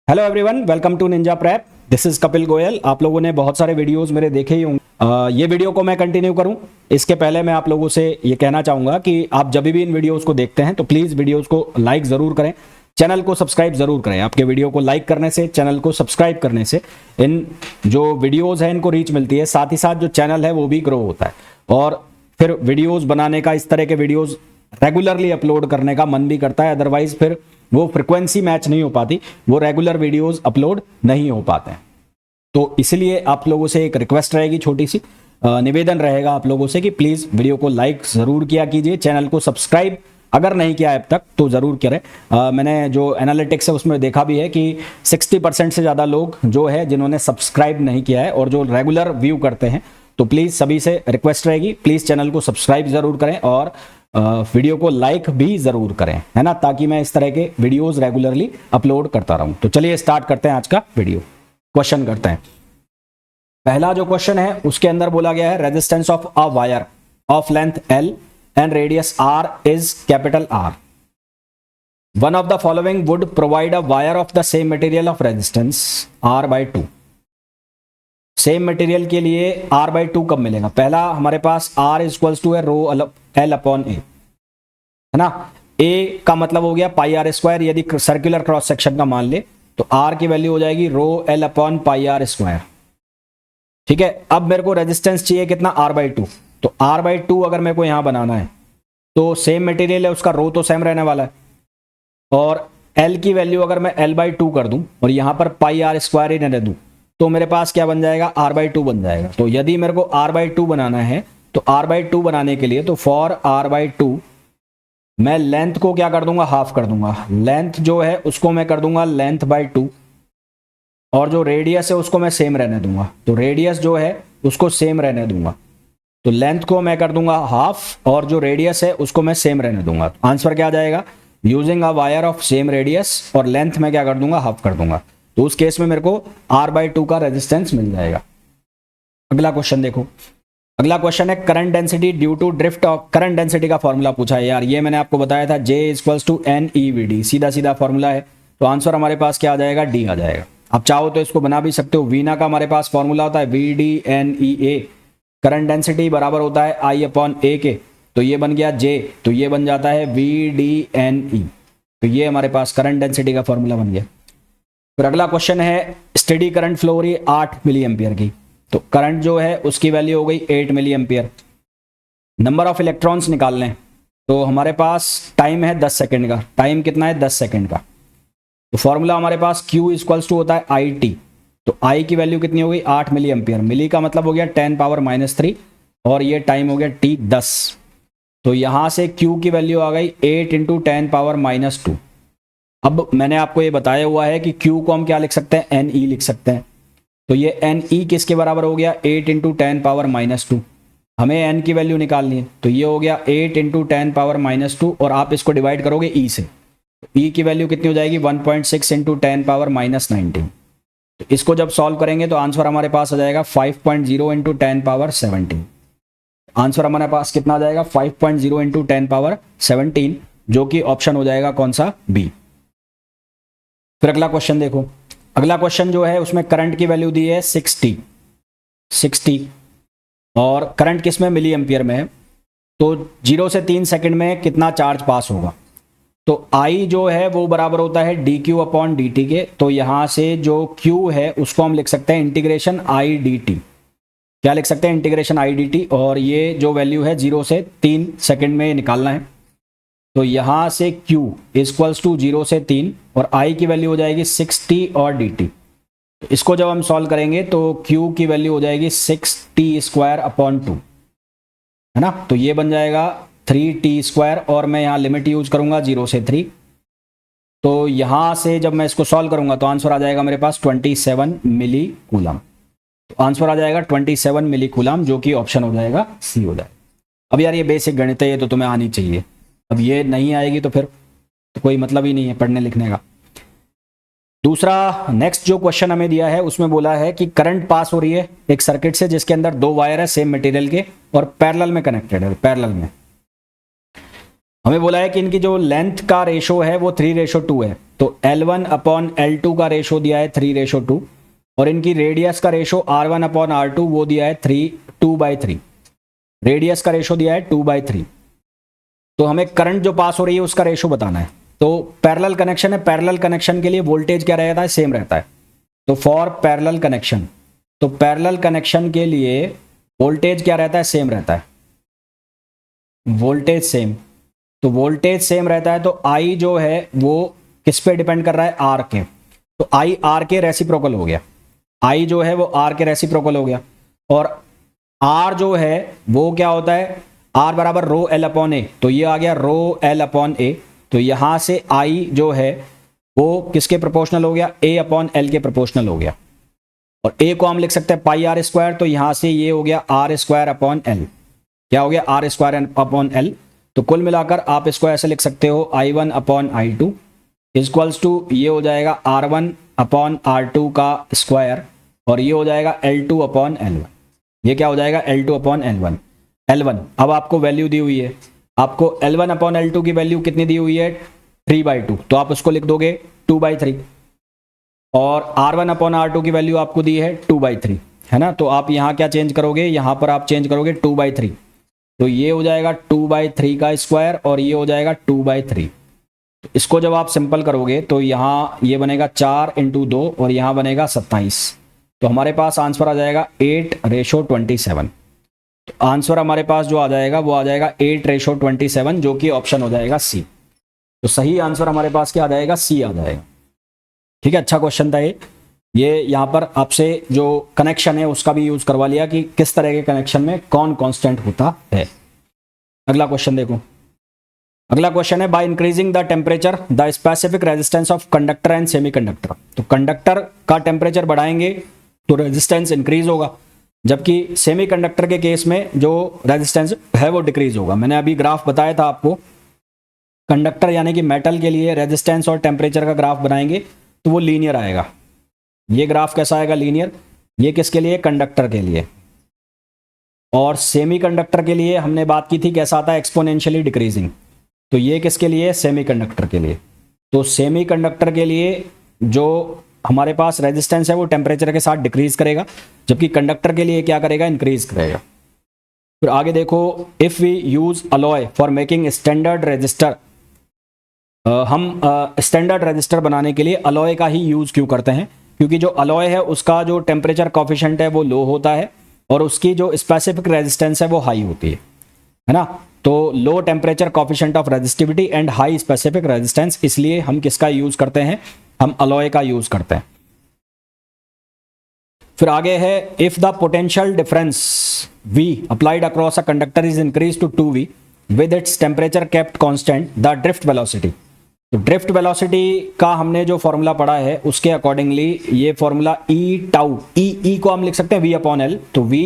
Hello everyone, welcome to Ninja Prep. This is Kapil Goyal. आप लोगों ने बहुत सारे वीडियोस मेरे देखे ही होंगे। ये वीडियो को मैं कंटिन्यू करूं इसके पहले मैं आप लोगों से ये कहना चाहूंगा कि आप जब भी इन वीडियोस को देखते हैं तो प्लीज़ वीडियोस को लाइक ज़रूर करें, चैनल को सब्सक्राइब ज़रूर करें। आपके वीडियो को लाइक करने से, चैनल को सब्सक्राइब करने से इन जो वीडियोज़ हैं इनको रीच मिलती है, साथ ही साथ जो चैनल है वो भी ग्रो होता है और फिर वीडियोज़ बनाने का, इस तरह के वीडियोज़ रेगुलरली अपलोड करने का मन भी करता है। अदरवाइज फिर वो फ्रिक्वेंसी मैच नहीं हो पाती, वो रेगुलर वीडियोस अपलोड नहीं हो पाते हैं। तो इसलिए आप लोगों से एक रिक्वेस्ट रहेगी, छोटी सी निवेदन रहेगा आप लोगों से कि प्लीज़ वीडियो को लाइक ज़रूर किया कीजिए, चैनल को सब्सक्राइब अगर नहीं किया है अब तक तो ज़रूर करें। मैंने जो एनालिटिक्स है उसमें देखा भी है कि 60% से ज़्यादा लोग जो है जिन्होंने सब्सक्राइब नहीं किया है और जो रेगुलर व्यू करते हैं, तो प्लीज़ सभी से रिक्वेस्ट रहेगी, प्लीज़ चैनल को सब्सक्राइब ज़रूर करें और वीडियो को लाइक भी ज़रूर करें, है ना, ताकि मैं इस तरह के वीडियोस रेगुलरली अपलोड करता रहूं। तो चलिए स्टार्ट करते हैं आज का वीडियो। क्वेश्चन करते हैं। पहला जो क्वेश्चन है उसके अंदर बोला गया है resistance of a wire of length L and radius R is capital R। One of the following would provide a wire of the same material of resistance R/2। Same material के लिए R/2 कब मिलेगा? पहला हमारे पास R equals to है rho L upon A, है ना। A का मतलब हो गया पाई R स्क्वायर। यदि सर्कुलर क्रॉस सेक्शन का मान ले तो R की वैल्यू हो जाएगी रो L upon pi R square. ठीक है, अब मेरे को रेजिस्टेंस चाहिए कितना? R/2। तो R/2 अगर मेरे को यहां बनाना है तो सेम मटेरियल है, उसका रो तो सेम रहने वाला है और L की वैल्यू अगर मैं L/2 कर दूं और यहां पर पाई R स्क्वायर ही रहने दूं तो मेरे पास क्या बन जाएगा? R/2 बन जाएगा। तो यदि मेरे को R/2 बनाना है तो R/2 बनाने के लिए तो फॉर R/2 मैं लेंथ को क्या कर दूंगा? हाफ कर दूंगा। लेंथ जो है उसको मैं कर दूंगा लेंथ बाय 2 और जो रेडियस है उसको मैं सेम रहने दूंगा। तो रेडियस जो है उसको सेम रहने दूंगा, तो लेंथ को मैं कर दूंगा हाफ और जो रेडियस है उसको मैं सेम रहने दूंगा। तो आंसर क्या आ जाएगा? Using a wire of same radius और लेंथ में क्या कर दूंगा? हाफ कर दूंगा। तो उस केस में मेरे को R/2 का रेजिस्टेंस मिल जाएगा। अगला क्वेश्चन देखो। अगला क्वेश्चन है current density due to drift of. Current density का फॉर्मूला पूछा है यार, ये मैंने आपको बताया था, J इक्वल्स टू NEVD। सीधा सीधा फॉर्मूला है, तो आंसर हमारे पास क्या आ जाएगा? D आ जाएगा। आप चाहो तो इसको बना भी सकते हो। वीना का हमारे पास फॉर्मूला होता है VDNEA। करंट डेंसिटी बराबर होता है I अपॉन A के, तो ये बन गया J, तो ये बन जाता है VDNE। तो ये हमारे पास करंट डेंसिटी का फॉर्मूला बन गया। फिर अगला क्वेश्चन है स्टेडी करंट फ्लो हो रही है 8 मिली एम्पियर की, तो करंट जो है उसकी वैल्यू हो गई 8 milliampere. Number of electrons निकाल लें तो हमारे पास टाइम है 10 सेकंड का। टाइम कितना है? 10 सेकंड का। तो फॉर्मूला हमारे पास Q इक्वल्स टू होता है IT। तो I की वैल्यू कितनी हो गई? 8 मिली एम्पियर। मिली का मतलब हो गया 10⁻³ और ये टाइम हो गया T 10। तो यहां से Q की वैल्यू आ गई 8 × 10⁻²। अब मैंने आपको ये बताया हुआ है कि Q को हम क्या लिख सकते हैं? NE लिख सकते हैं। तो ये NE किसके बराबर हो गया? 8 × 10⁻²। हमें N की वैल्यू निकालनी है, तो ये हो गया 8 × 10⁻² और आप इसको डिवाइड करोगे E से। E की वैल्यू कितनी हो जाएगी? 1.6 × 10⁻19। तो इसको जब सॉल्व करेंगे तो आंसर हमारे पास आ जाएगा 5.0 × 10⁻17। आंसर हमारे पास कितना आ जाएगा? 5.0 × 10⁻17, जो कि ऑप्शन हो जाएगा कौन सा? बी। फिर अगला क्वेश्चन देखो। अगला क्वेश्चन जो है उसमें करंट की वैल्यू दी है 60 और करंट किस में? मिली एम्पियर में है। तो 0 से 3 सेकंड में कितना चार्ज पास होगा? तो I जो है वो बराबर होता है dQ अपॉन dt के। तो यहां से जो Q है उसको हम लिख सकते हैं इंटीग्रेशन I dt। क्या लिख सकते हैं? Integration I dt। और ये जो वैल्यू है 0 से 3 सेकंड में निकालना है। तो यहां से Q इक्वल्स टू 0 से 3 और I की वैल्यू हो जाएगी 60 और dt। तो इसको जब हम सॉल्व करेंगे तो Q की वैल्यू हो जाएगी 6t² अपॉन 2, है ना। तो ये बन जाएगा 3t² और मैं यहाँ लिमिट यूज करूंगा 0 से 3। तो यहां से जब मैं इसको सॉल्व करूंगा तो आंसर आ जाएगा मेरे पास 27 मिली कूलम। तो आंसर आ जाएगा 27 मिली कूलम, जो कि ऑप्शन हो जाएगा सी हो जाएगा। अब यार ये बेसिक गणित है, ये तो तुम्हें आनी चाहिए। अब ये नहीं आएगी तो फिर तो कोई मतलब ही नहीं है पढ़ने लिखने का। दूसरा नेक्स्ट जो क्वेश्चन हमें दिया है उसमें बोला है कि करंट पास हो रही है एक सर्किट से जिसके अंदर 2 वायर है सेम मटेरियल के और पैरेलल में कनेक्टेड है। पैरेलल में हमें बोला है कि इनकी जो लेंथ का रेशो है वो 3:2 है, तो L1/L2 का रेशो दिया है 3:2 और इनकी रेडियस का रेशो R1/R2 वो दिया है 2/3। रेडियस का रेशो दिया है 2/3। तो हमें करंट जो पास हो रही है उसका रेशो बताना है। तो पैरेलल कनेक्शन है, पैरेलल कनेक्शन के लिए वोल्टेज क्या रहता है, सेम रहता है। तो फॉर पैरेलल कनेक्शन, तो पैरेलल कनेक्शन के लिए वोल्टेज क्या रहता है, सेम रहता है, वोल्टेज सेम। तो वोल्टेज सेम रहता है तो I जो है वो किस पे डिपेंड कर रहा है, R के। तो I R के रेसिप्रोकल हो गया, I जो है वो R के रेसिप्रोकल हो गया। और R जो है वो क्या होता है, R बराबर रो L अपॉन ए, तो ये आ गया रो L अपॉन ए। तो यहां से I जो है वो किसके प्रोपोर्शनल हो गया, A अपॉन L के प्रोपोर्शनल हो गया। और A को हम लिख सकते हैं पाई R स्क्वायर, तो यहां से ये हो गया R स्क्वायर अपॉन L। क्या हो गया, R स्क्वायर अपॉन L। तो कुल मिलाकर आप इसको ऐसे लिख सकते हो I1 upon I2 equals to ये हो जाएगा R1 अपॉन R2 का स्क्वायर और ये हो जाएगा L2 अपॉन L1। ये क्या हो जाएगा, L2 अपॉन L1। अब आपको वैल्यू दी हुई है, आपको L1 अपॉन L2 की वैल्यू कितनी दी हुई है, 3/2, तो आप उसको लिख दोगे 2/3। और R1 अपॉन R2 की वैल्यू आपको दी है 2/3, है ना। तो आप यहाँ क्या चेंज करोगे, यहाँ पर आप चेंज करोगे 2/3, तो ये हो जाएगा 2/3 का स्क्वायर और ये हो जाएगा 2/3। तो इसको जब आप सिंपल करोगे तो यहाँ ये बनेगा 4 × 2 और यहाँ बनेगा 27। तो हमारे पास आंसर आ जाएगा 8:27। तो आंसर हमारे पास जो आ जाएगा वो आ जाएगा 8:27, जो कि ऑप्शन हो जाएगा सी। तो सही आंसर हमारे पास क्या आ जाएगा, सी आ जाएगा। ठीक है, अच्छा क्वेश्चन था ये यहाँ पर आपसे जो कनेक्शन है उसका भी यूज करवा लिया कि किस तरह के कनेक्शन में कौन कांस्टेंट होता है। अगला क्वेश्चन देखो, अगला क्वेश्चन है by increasing the temperature the specific resistance of conductor and semiconductor. तो कंडक्टर का टेम्परेचर बढ़ाएंगे तो रेजिस्टेंस इंक्रीज होगा, जबकि सेमीकंडक्टर के केस में जो रेजिस्टेंस है वो डिक्रीज होगा। मैंने अभी ग्राफ बताया था आपको, कंडक्टर यानी कि मेटल के लिए रेजिस्टेंस और टेम्परेचर का ग्राफ बनाएंगे तो वो लीनियर आएगा। ये ग्राफ कैसा आएगा, लीनियर। ये किसके लिए, कंडक्टर के लिए। और सेमीकंडक्टर के लिए हमने बात की थी कैसा आता है, एक्सपोनेंशियली डिक्रीजिंग। तो ये किसके लिए, सेमीकंडक्टर के लिए। तो सेमीकंडक्टर के लिए जो हमारे पास रेजिस्टेंस है वो टेम्परेचर के साथ डिक्रीज करेगा, जबकि कंडक्टर के लिए क्या करेगा, इंक्रीज करेगा। फिर आगे देखो, if we use alloy for making standard resistor, हम स्टैंडर्ड रजिस्टर बनाने के लिए अलॉय का ही यूज क्यों करते हैं, क्योंकि जो अलॉय है उसका जो टेम्परेचर कॉफिशिएंट है वो लो होता है और उसकी जो स्पेसिफिक रेजिस्टेंस है वो हाई होती है ना। तो low temperature coefficient of resistivity and high specific resistance, इसलिए हम किसका यूज करते हैं, हम अलॉय का यूज करते हैं। फिर आगे है, if the potential difference V applied across a conductor is increase to 2V with its temperature kept constant the drift velocity. तो ड्रिफ्ट वेलोसिटी का हमने जो फॉर्मूला पढ़ा है उसके अकॉर्डिंगली ये फॉर्मूला E टाउ, E को हम लिख सकते हैं V अपॉन L, तो V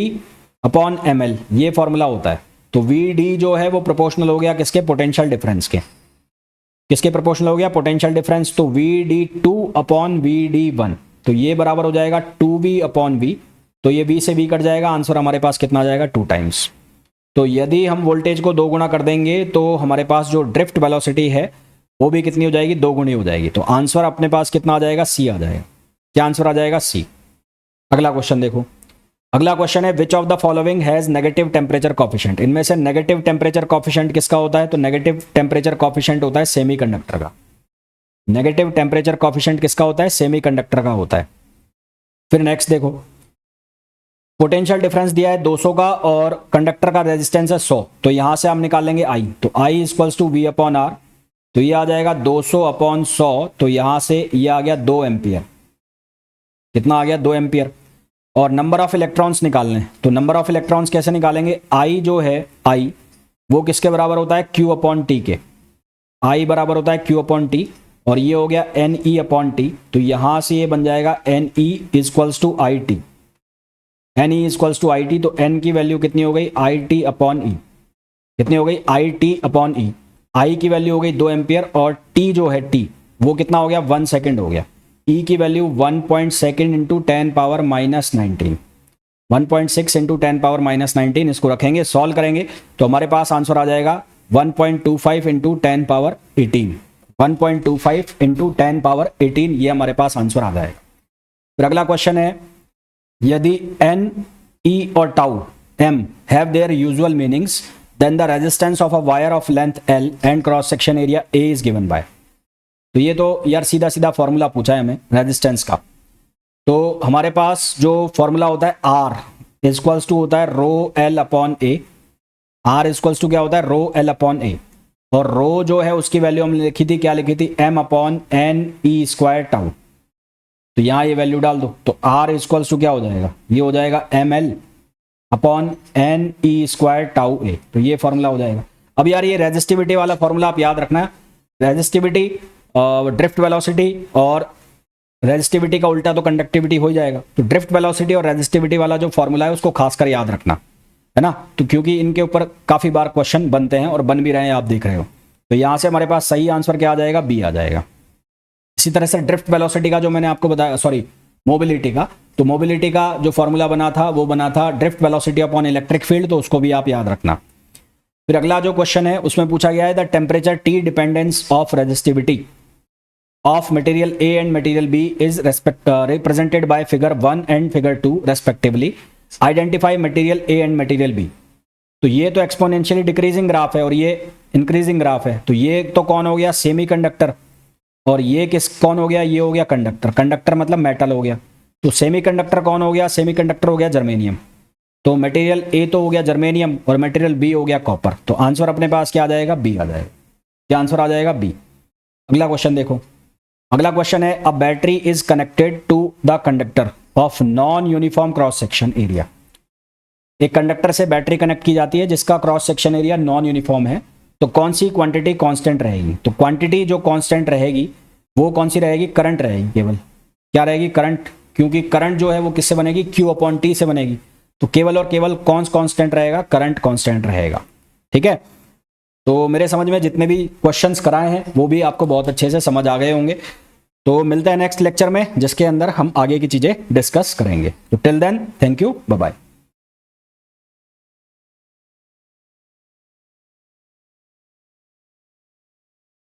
अपॉन ml ये फॉर्मूला होता है। तो VD जो है वो प्रोपोर्शनल हो गया किसके, पोटेंशियल डिफरेंस के। किसके प्रोपोर्शनल हो गया, पोटेंशियल डिफरेंस। तो VD2 अपॉन VD1, तो ये बराबर हो जाएगा 2V अपॉन V। तो ये V से V कट जाएगा, आंसर हमारे पास कितना आ जाएगा, 2 टाइम्स। तो यदि हम वोल्टेज को 2 गुना कर देंगे तो हमारे पास जो ड्रिफ्ट वेलोसिटी है वो भी कितनी हो जाएगी, 2 गुनी हो जाएगी। तो आंसर अपने पास कितना आ जाएगा, सी आ जाएगा। क्या आंसर आ जाएगा, सी। अगला क्वेश्चन देखो, अगला क्वेश्चन है which of the following has negative temperature coefficient. इनमें से नेगेटिव टेम्परेचर कॉफिशिएंट किसका होता है, तो नेगेटिव टेम्परेचर कॉफिशिएंट होता है सेमीकंडक्टर का। नेगेटिव टेम्परेचर कॉफिशिएंट किसका होता है, सेमीकंडक्टर का होता है। फिर नेक्स्ट देखो, पोटेंशियल डिफरेंस दिया है 200 का और कंडक्टर का रेजिस्टेंस है 100, तो यहां से हम निकालेंगे I। तो I equals to V upon R, तो ये आ जाएगा 200 अपॉन 100, तो यहां से ये आ गया 2 एम्पियर। कितना आ गया, 2 एम्पियर। और नंबर ऑफ इलेक्ट्रॉन्स निकालने, तो नंबर ऑफ इलेक्ट्रॉन्स कैसे निकालेंगे, I जो है I वो किसके बराबर होता है, Q अपॉन T के। I बराबर होता है Q अपॉन T और ये हो गया NE अपॉन T, तो यहां से ये बन जाएगा NE equals to IT। NE equals to IT, तो N की वैल्यू कितनी हो गई, IT अपॉन E। कितनी हो गई, IT अपॉन E। I की वैल्यू हो गई 2 एम्पियर और T जो है T वो कितना हो गया, 1 सेकेंड हो गया। E की value 1 second into 10 power minus 19, 1.6 into 10 power minus 19। इसको रखेंगे, सॉल्व करेंगे तो हमारे पास आंसर आ जाएगा 1.25 इंटू 10 पावर 18, 1.25 इंटू 10 पावर 18, ये हमारे पास आंसर आ जाएगा। फिर अगला क्वेश्चन है, यदि n, e और tau m have their usual meanings, then the resistance of a wire of length L and cross section area A is given by। तो ये तो यार सीधा सीधा फॉर्मूला पूछा है हमें रेजिस्टेंस का। तो हमारे पास जो फॉर्मूला होता है R इक्वल्स टू होता है rho L upon A। R equals to क्या होता है, रो L अपॉन A, और रो जो है उसकी वैल्यू हमने लिखी थी, क्या लिखी थी, m upon n e square tau. तो यहाँ ये वैल्यू डाल दो, तो R इक्वल्स टू क्या हो जाएगा, ये हो जाएगा ml upon n e square tau a. तो ये फॉर्मूला हो जाएगा। अब यार ये रेजिस्टिविटी वाला फॉर्मूला आप याद रखना है, रेजिस्टिविटी ड्रिफ्ट वेलोसिटी, और रेजिस्टिविटी का उल्टा तो कंडक्टिविटी हो ही जाएगा। तो ड्रिफ्ट वेलोसिटी और रेजिस्टिविटी वाला जो फॉर्मूला है उसको खासकर याद रखना है ना, तो क्योंकि इनके ऊपर काफी बार क्वेश्चन बनते हैं और बन भी रहे हैं, आप देख रहे हो। तो यहां से हमारे पास सही आंसर क्या आ जाएगा, बी आ जाएगा। इसी तरह से ड्रिफ्ट वेलोसिटी का जो मैंने आपको बताया, सॉरी मोबिलिटी का, तो मोबिलिटी का जो फॉर्मूला बना था वो बना था drift velocity upon electric field, तो उसको भी आप याद रखना। फिर अगला जो क्वेश्चन है उसमें पूछा गया है the temperature T dependence of resistivity of material A and material B is represented by figure 1 and figure 2 respectively, identify material A and material B। तो ये तो एक्सपोनेंशियली डिक्रीजिंग ग्राफ है और ये इंक्रीजिंग ग्राफ है। तो ये तो कौन हो गया, सेमीकंडक्टर, और ये कौन हो गया, ये हो गया कंडक्टर। कंडक्टर मतलब मेटल हो गया। तो सेमीकंडक्टर कौन हो गया, सेमीकंडक्टर हो गया जर्मेनियम। तो मटेरियल ए तो हो गया जर्मेनियम और मटेरियल बी हो गया कॉपर। तो आंसर अपने पास क्या आ जाएगा, बी आ जाएगा। क्या आंसर आ जाएगा, बी। अगला क्वेश्चन देखो, अगला क्वेश्चन है a battery is connected to the conductor of non uniform cross section area. एक कंडक्टर से बैटरी कनेक्ट की जाती है जिसका cross section area non uniform है, तो कौन सी क्वांटिटी कांस्टेंट रहेगी। तो क्वांटिटी जो कांस्टेंट रहेगी वो कौन सी रहेगी, करंट रहेगी। केवल क्या रहेगी, करंट, क्योंकि करंट जो है वो किससे बनेगी, Q अपॉन T से बनेगी। तो केवल और केवल कौन कांस्टेंट रहेगा, करंट कांस्टेंट रहेगा। ठीक है, तो मेरे समझ में जितने भी क्वेश्चंस कराए हैं वो भी आपको बहुत अच्छे से समझ आ गए होंगे। तो मिलते हैं नेक्स्ट लेक्चर में जिसके अंदर हम आगे की चीजें डिस्कस करेंगे। तो till then thank you, bye bye.